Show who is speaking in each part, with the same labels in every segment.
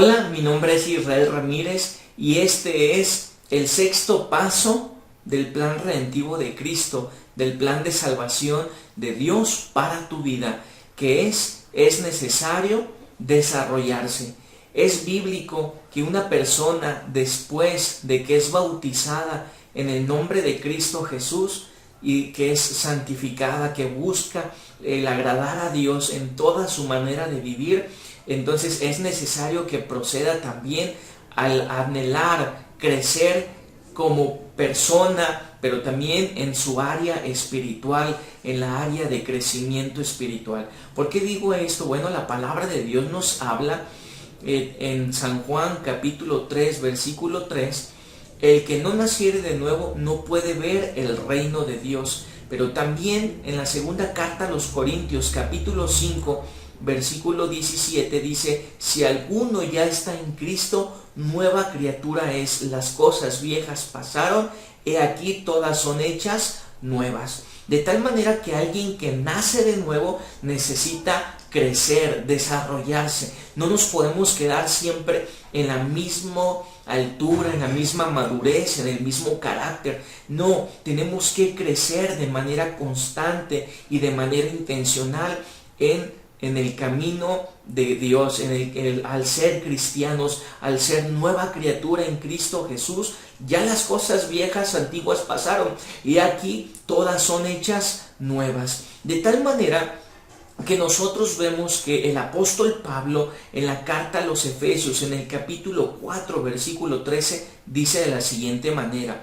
Speaker 1: Hola, mi nombre es Israel Ramírez y este es el sexto paso del plan redentivo de Cristo, del plan de salvación de Dios para tu vida, que es necesario desarrollarse. Es bíblico que una persona, después de que es bautizada en el nombre de Cristo Jesús y que es santificada, que busca el agradar a Dios en toda su manera de vivir, entonces es necesario que proceda también al anhelar crecer como persona, pero también en su área espiritual, en la área de crecimiento espiritual. ¿Por qué digo esto? Bueno, la palabra de Dios nos habla en San Juan capítulo 3, versículo 3, el que no naciere de nuevo no puede ver el reino de Dios. Pero también en la segunda carta a los Corintios capítulo 5, versículo 17 dice: si alguno ya está en Cristo, nueva criatura es, las cosas viejas pasaron, he aquí todas son hechas nuevas. De tal manera que alguien que nace de nuevo necesita crecer, desarrollarse. No nos podemos quedar siempre en la misma altura, en la misma madurez, en el mismo carácter. No, tenemos que crecer de manera constante y de manera intencional en el camino de Dios, al ser cristianos, al ser nueva criatura en Cristo Jesús. Ya las cosas viejas, antiguas pasaron y aquí todas son hechas nuevas. De tal manera que nosotros vemos que el apóstol Pablo en la carta a los Efesios, en el capítulo 4, versículo 13, dice de la siguiente manera: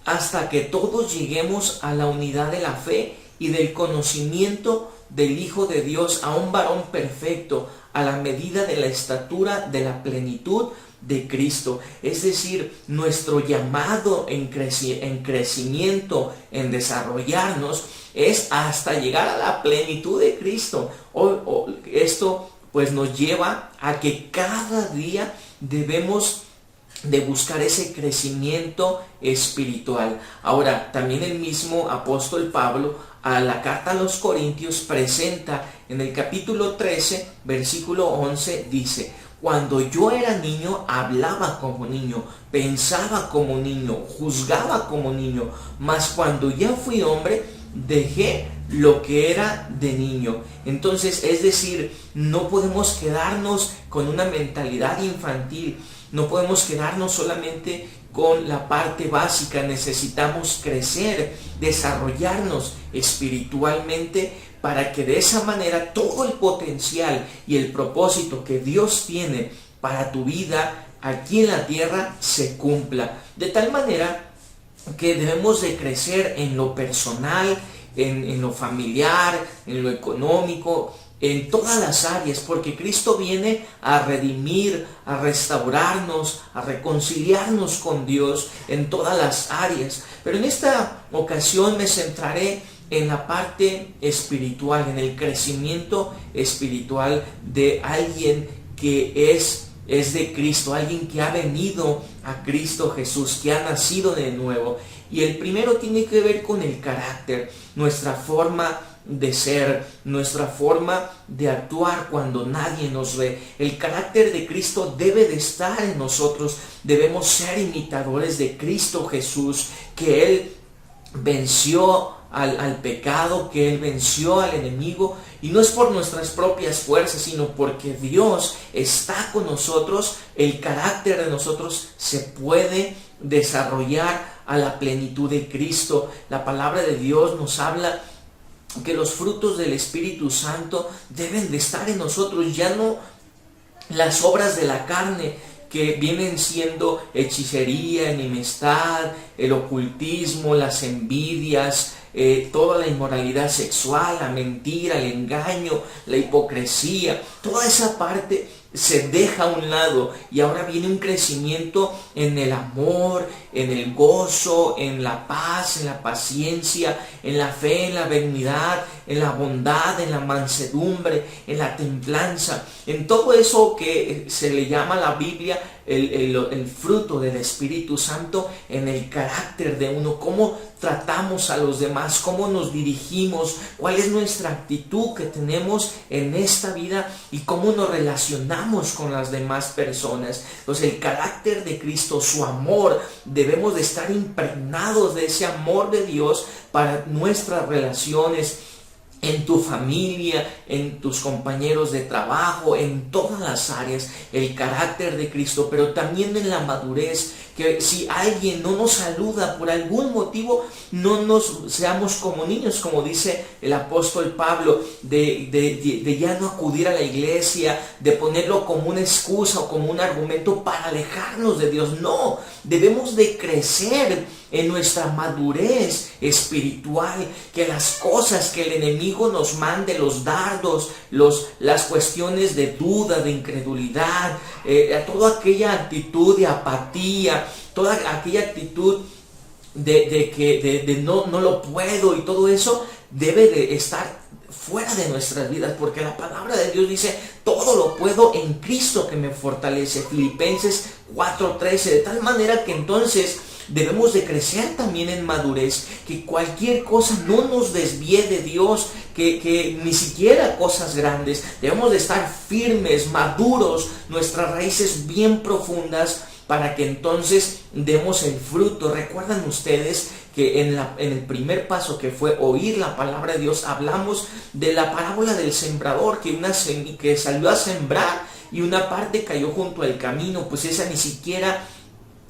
Speaker 1: hasta que todos lleguemos a la unidad de la fe y del conocimiento del Hijo de Dios, a un varón perfecto, a la medida de la estatura de la plenitud de Cristo. Es decir, nuestro llamado en crecimiento, en desarrollarnos, es hasta llegar a la plenitud de Cristo. Esto pues nos lleva a que cada día debemos de buscar ese crecimiento espiritual. Ahora, también el mismo apóstol Pablo a la carta a los Corintios presenta en el capítulo 13, versículo 11, dice: cuando yo era niño, hablaba como niño, pensaba como niño, juzgaba como niño, mas cuando ya fui hombre, dejé lo que era de niño. Entonces, es decir, no podemos quedarnos con una mentalidad infantil, no podemos quedarnos solamente con la parte básica. Necesitamos crecer, desarrollarnos espiritualmente para que de esa manera todo el potencial y el propósito que Dios tiene para tu vida aquí en la tierra se cumpla. De tal manera que debemos de crecer en lo personal, en lo familiar, en lo económico, en todas las áreas, porque Cristo viene a redimir, a restaurarnos, a reconciliarnos con Dios en todas las áreas. Pero en esta ocasión me centraré en la parte espiritual, en el crecimiento espiritual de alguien que es de Cristo, alguien que ha venido a Cristo Jesús, que ha nacido de nuevo. Y el primero tiene que ver con el carácter, nuestra forma de ser, nuestra forma de actuar cuando nadie nos ve. El carácter de Cristo debe de estar en nosotros. Debemos ser imitadores de Cristo Jesús, que Él venció al pecado, que Él venció al enemigo, y no es por nuestras propias fuerzas, sino porque Dios está con nosotros. El carácter de nosotros se puede desarrollar a la plenitud de Cristo. La palabra de Dios nos habla que los frutos del Espíritu Santo deben de estar en nosotros, ya no las obras de la carne, que vienen siendo hechicería, enemistad, el ocultismo, las envidias, toda la inmoralidad sexual, la mentira, el engaño, la hipocresía. Toda esa parte se deja a un lado y ahora viene un crecimiento en el amor, en el gozo, en la paz, en la paciencia, en la fe, en la benignidad, en la bondad, en la mansedumbre, en la templanza, en todo eso que se le llama la Biblia el fruto del Espíritu Santo en el carácter de uno, cómo tratamos a los demás, cómo nos dirigimos, cuál es nuestra actitud que tenemos en esta vida y cómo nos relacionamos con las demás personas. Entonces el carácter de Cristo, su amor, debemos de estar impregnados de ese amor de Dios para nuestras relaciones en tu familia, en tus compañeros de trabajo, en todas las áreas, el carácter de Cristo, pero también en la madurez, que si alguien no nos saluda por algún motivo, no nos seamos como niños, como dice el apóstol Pablo, de ya no acudir a la iglesia, de ponerlo como una excusa o como un argumento para alejarnos de Dios. No, debemos de crecer en nuestra madurez espiritual, que las cosas que el enemigo nos mande, los dardos, las cuestiones de duda, de incredulidad, toda aquella actitud de apatía, toda aquella actitud de no lo puedo, y todo eso debe de estar fuera de nuestras vidas, porque la palabra de Dios dice: todo lo puedo en Cristo que me fortalece. Filipenses 4:13, de tal manera que entonces debemos de crecer también en madurez, que cualquier cosa no nos desvíe de Dios, que ni siquiera cosas grandes. Debemos de estar firmes, maduros, nuestras raíces bien profundas, para que entonces demos el fruto. ¿Recuerdan ustedes que en el primer paso, que fue oír la palabra de Dios, hablamos de la parábola del sembrador, que salió a sembrar y una parte cayó junto al camino? Pues esa ni siquiera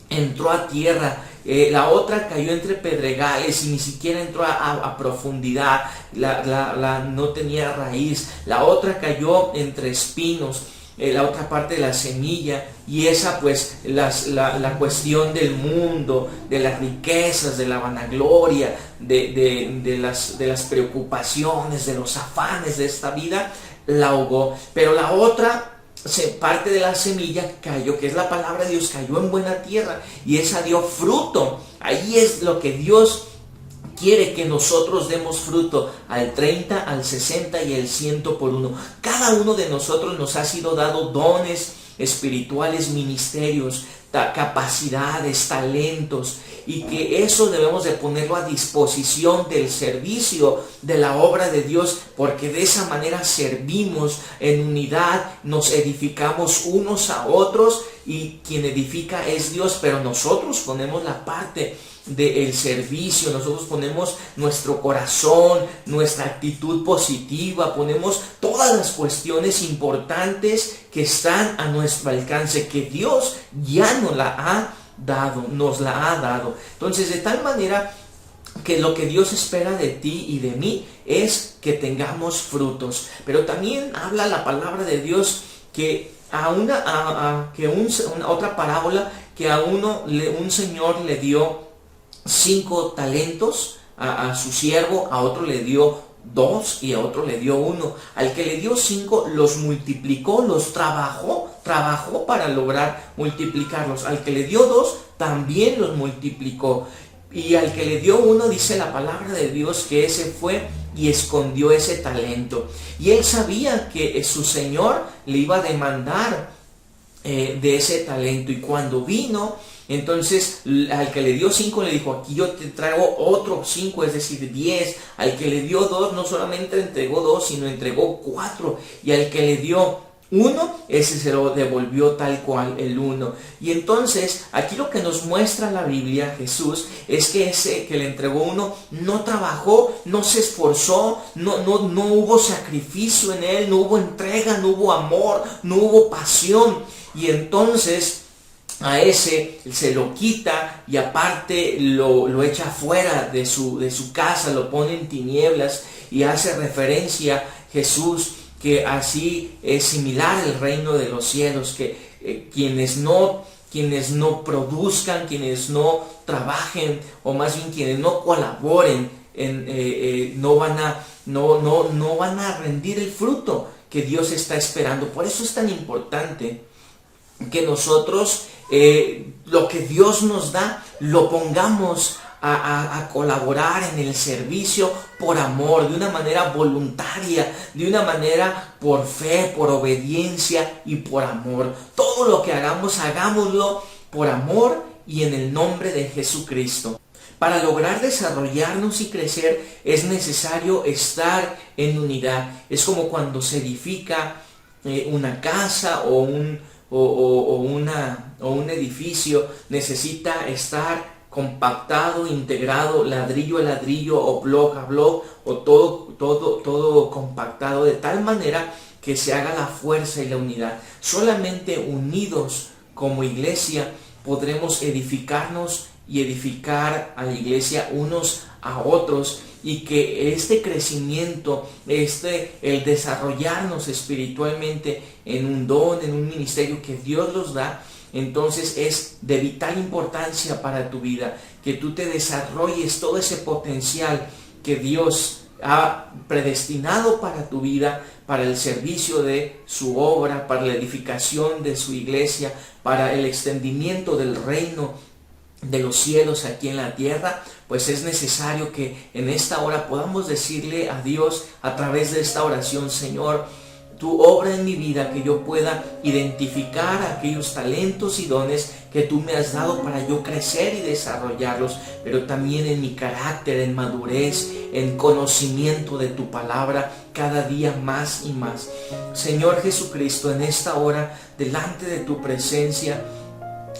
Speaker 1: entró a tierra. La otra cayó entre pedregales y ni siquiera entró a profundidad, no tenía raíz. La otra cayó entre espinos, la otra parte de la semilla, y esa pues la cuestión del mundo, de las riquezas, de la vanagloria, de las preocupaciones, de los afanes de esta vida, la ahogó. Pero la otra parte de la semilla cayó, que es la palabra de Dios, cayó en buena tierra, y esa dio fruto. Ahí es lo que Dios quiere, que nosotros demos fruto, al 30, al 60 y al 100 por uno. Cada uno de nosotros nos ha sido dado dones espirituales, ministerios, capacidades, talentos, y que eso debemos de ponerlo a disposición del servicio de la obra de Dios, porque de esa manera servimos en unidad, nos edificamos unos a otros, y quien edifica es Dios, pero nosotros ponemos la parte del servicio, nosotros ponemos nuestro corazón, nuestra actitud positiva, ponemos todas las cuestiones importantes que están a nuestro alcance, que Dios ya nos la ha dado. Entonces, de tal manera que lo que Dios espera de ti y de mí es que tengamos frutos. Pero también habla la palabra de Dios que otra parábola, que a un señor le dio 5 talentos a su siervo, a otro le dio 2 y a otro le dio 1. Al que le dio 5 los multiplicó, los trabajó para lograr multiplicarlos. Al que le dio 2 también los multiplicó. Y al que le dio 1, dice la palabra de Dios, que ese fue y escondió ese talento. Y él sabía que su señor le iba a demandar de ese talento. Y cuando vino, entonces al que le dio 5 le dijo: aquí yo te traigo otros 5, es decir 10. Al que le dio 2 no solamente entregó 2, sino entregó 4. Y al que le dio 1, ese se lo devolvió tal cual, el 1. Y entonces aquí lo que nos muestra la Biblia, Jesús, es que ese que le entregó 1 no trabajó, no se esforzó, no hubo sacrificio en él, no hubo entrega, no hubo amor, no hubo pasión. Y entonces a ese se lo quita, y aparte lo echa fuera de su casa, lo pone en tinieblas, y hace referencia Jesús que así es similar el reino de los cielos, que quienes no produzcan, quienes no trabajen, o más bien quienes no colaboren, no van a rendir el fruto que Dios está esperando. Por eso es tan importante que nosotros lo que Dios nos da lo pongamos a colaborar en el servicio por amor, de una manera voluntaria, de una manera por fe, por obediencia y por amor. Todo lo que hagamos, hagámoslo por amor y en el nombre de Jesucristo. Para lograr desarrollarnos y crecer es necesario estar en unidad. Es como cuando se edifica una casa o un edificio, necesita estar compactado, integrado, ladrillo a ladrillo o block a block, o todo compactado de tal manera que se haga la fuerza y la unidad. Solamente unidos como iglesia podremos edificarnos y edificar a la iglesia unos a otros, y que este crecimiento, el desarrollarnos espiritualmente en un don, en un ministerio que Dios nos da, entonces es de vital importancia para tu vida, que tú te desarrolles todo ese potencial que Dios ha predestinado para tu vida, para el servicio de su obra, para la edificación de su iglesia, para el extendimiento del reino de los cielos aquí en la tierra. Pues es necesario que en esta hora podamos decirle a Dios a través de esta oración: Señor, tu obra en mi vida, que yo pueda identificar aquellos talentos y dones que tú me has dado para yo crecer y desarrollarlos, pero también en mi carácter, en madurez, en conocimiento de tu palabra, cada día más y más. Señor Jesucristo, en esta hora, delante de tu presencia,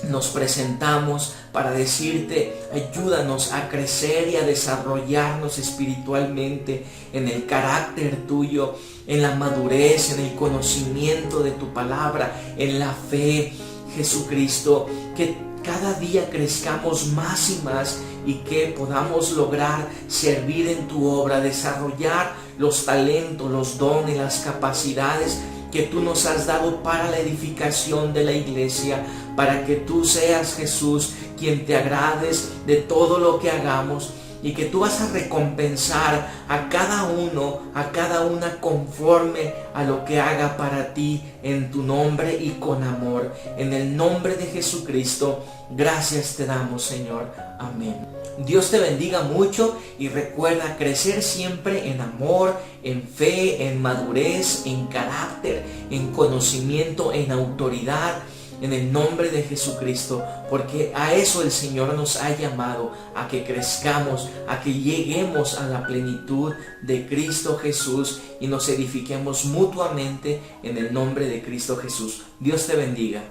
Speaker 1: nos presentamos para decirte: ayúdanos a crecer y a desarrollarnos espiritualmente en el carácter tuyo, en la madurez, en el conocimiento de tu palabra, en la fe, Jesucristo, que cada día crezcamos más y más y que podamos lograr servir en tu obra, desarrollar los talentos, los dones, las capacidades que tú nos has dado para la edificación de la iglesia, para que tú seas, Jesús, quien te agrades de todo lo que hagamos, y que tú vas a recompensar a cada uno, a cada una, conforme a lo que haga para ti, en tu nombre y con amor. En el nombre de Jesucristo, gracias te damos, Señor. Amén. Dios te bendiga mucho, y recuerda crecer siempre en amor, en fe, en madurez, en carácter, en conocimiento, en autoridad, en el nombre de Jesucristo, porque a eso el Señor nos ha llamado, a que crezcamos, a que lleguemos a la plenitud de Cristo Jesús y nos edifiquemos mutuamente en el nombre de Cristo Jesús. Dios te bendiga.